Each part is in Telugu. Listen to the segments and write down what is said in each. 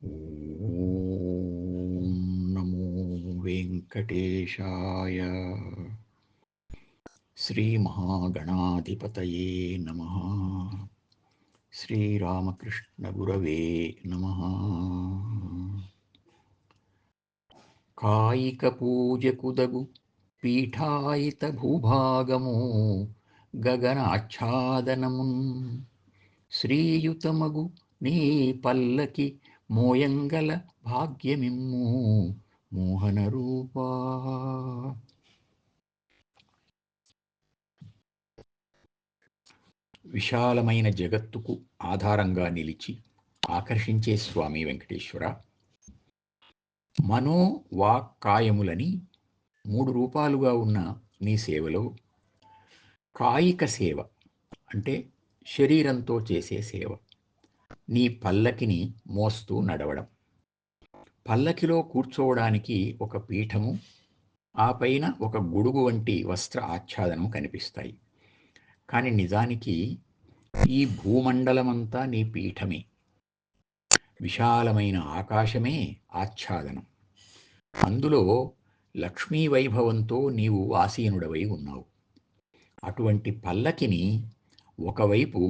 ఓం నమో వెంకటేశాయ. శ్రీమహాగణాధిపతయే నమః. శ్రీరామకృష్ణగురవే నమః. కాయికపూజకుదగు పీఠాయిత భూభాగము గగనాచ్ఛాదనమున్ శ్రీయుతమగు నీ పల్లకి మోయంగల భాగ్యమిమ్ము మోహన రూపా. విశాలమైన జగత్తుకు ఆధారంగా నిలిచి ఆకర్షించే స్వామి వెంకటేశ్వర, మనో వాక్ కాయములని 3 రూపాలుగా ఉన్న నీ సేవలో కాయిక సేవ అంటే శరీరంతో చేసే సేవ, నీ పల్లకిని మోస్తూ నడవడం, పల్లకిలో కూర్చోవడానికి ఒక పీఠము, ఆ పైన ఒక గొడుగు వంటి వస్త్ర ఆచ్ఛాదనం కనిపిస్తాయి. కానీ నిజానికి ఈ భూమండలమంతా నీ పీఠమే, విశాలమైన ఆకాశమే ఆచ్ఛాదనం. అందులో లక్ష్మీ వైభవంతో నీవు ఆసీనుడవై ఉన్నావు. అటువంటి పల్లకిని ఒకవైపు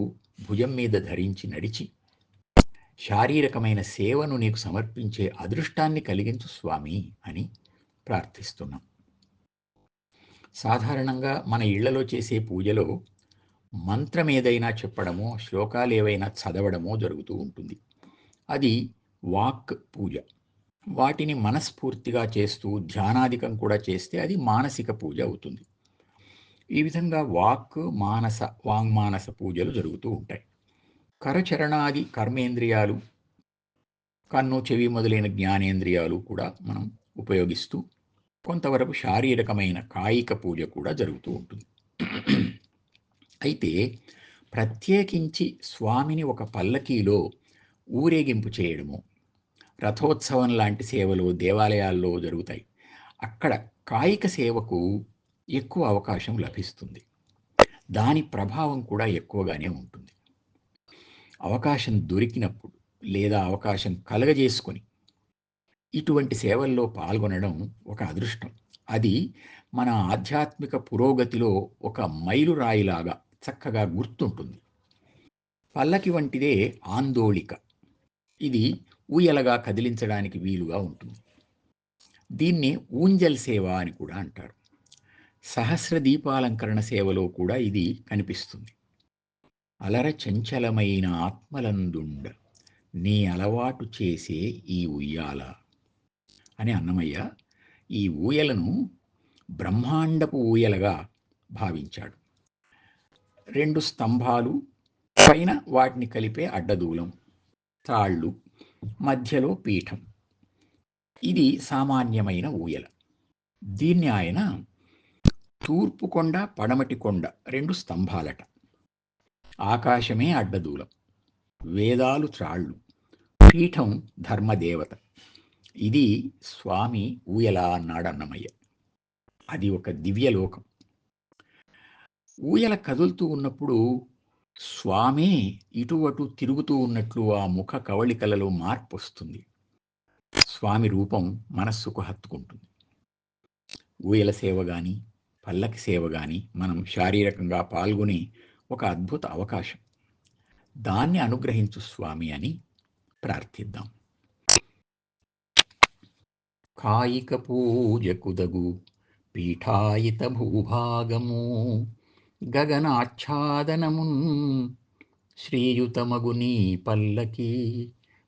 భుజం మీద ధరించి నడిచి శారీరకమైన సేవను నీకు సమర్పించే అదృష్టాన్ని కలిగించు స్వామి అని ప్రార్థిస్తున్నాం. సాధారణంగా మన ఇళ్లలో చేసే పూజలో మంత్రం ఏదైనా చెప్పడమో శ్లోకాలు ఏవైనా చదవడమో జరుగుతూ ఉంటుంది. అది వాక్ పూజ. వాటిని మనస్ఫూర్తిగా చేస్తూ ధ్యానాధికం కూడా చేస్తే అది మానసిక పూజ అవుతుంది. ఈ విధంగా వాంగ్మానస పూజలు జరుగుతూ ఉంటాయి. కరచరణాది కర్మేంద్రియాలు, కన్ను చెవి మొదలైన జ్ఞానేంద్రియాలు కూడా మనం ఉపయోగిస్తూ కొంతవరకు శారీరకమైన కాయిక పూజ కూడా జరుగుతూ ఉంటుంది. అయితే ప్రత్యేకించి స్వామిని ఒక పల్లకీలో ఊరేగింపు చేయడము, రథోత్సవం లాంటి సేవలు దేవాలయాల్లో జరుగుతాయి. అక్కడ కాయిక సేవకు ఎక్కువ అవకాశం లభిస్తుంది. దాని ప్రభావం కూడా ఎక్కువగానే ఉంటుంది. అవకాశం దొరికినప్పుడు లేదా అవకాశం కలగజేసుకొని ఇటువంటి సేవల్లో పాల్గొనడం ఒక అదృష్టం. అది మన ఆధ్యాత్మిక పురోగతిలో ఒక మైలురాయిలాగా చక్కగా గుర్తుంటుంది. పల్లకి వంటిదే ఆందోళిక. ఇది ఊయలగా కదిలించడానికి వీలుగా ఉంటుంది. దీన్ని ఊంజల్ సేవ అని కూడా అంటారు. సహస్ర దీపాలంకరణ సేవలో కూడా ఇది కనిపిస్తుంది. అలర చంచలమైన ఆత్మలందుండ నీ అలవాటు చేసే ఈ ఉయ్యాల అని అన్నమయ్య ఈ ఊయలను బ్రహ్మాండపు ఊయలగా భావించాడు. 2 స్తంభాలు, పైన వాటిని కలిపే అడ్డదూలం, తాళ్ళు, మధ్యలో పీఠం. ఇది సామాన్యమైన ఊయల. దీన్ని ఆయన తూర్పు కొండ, పడమటి కొండ 2 స్తంభాలట. ఆకాశమే అడ్డదూలం, వేదాలు త్రాళ్ళు, పీఠం ధర్మదేవత. ఇది స్వామి ఊయల అన్నాడు అన్నమయ్య. అది ఒక దివ్యలోకం. ఊయల కదులుతూ ఉన్నప్పుడు స్వామి ఇటు అటు తిరుగుతూ ఉన్నట్లు ఆ ముఖ కవళికలలో మార్పు వస్తుంది. స్వామి రూపం మనస్సుకు హత్తుకుంటుంది. ఊయల సేవ కానీ పల్లకి సేవ కానీ మనం శారీరకంగా పాల్గొని ఒక అద్భుత అవకాశం. దాన్ని అనుగ్రహించు స్వామి అని ప్రార్థిద్దాం. కాయిక పూజకుదగు పీఠాయిత భూభాగము గగనాచ్ఛాదనమున్ శ్రీయుతమగు నీ పల్లకి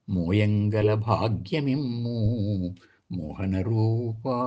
మోయంగల భాగ్యమిమ్ము మోహన రూపా.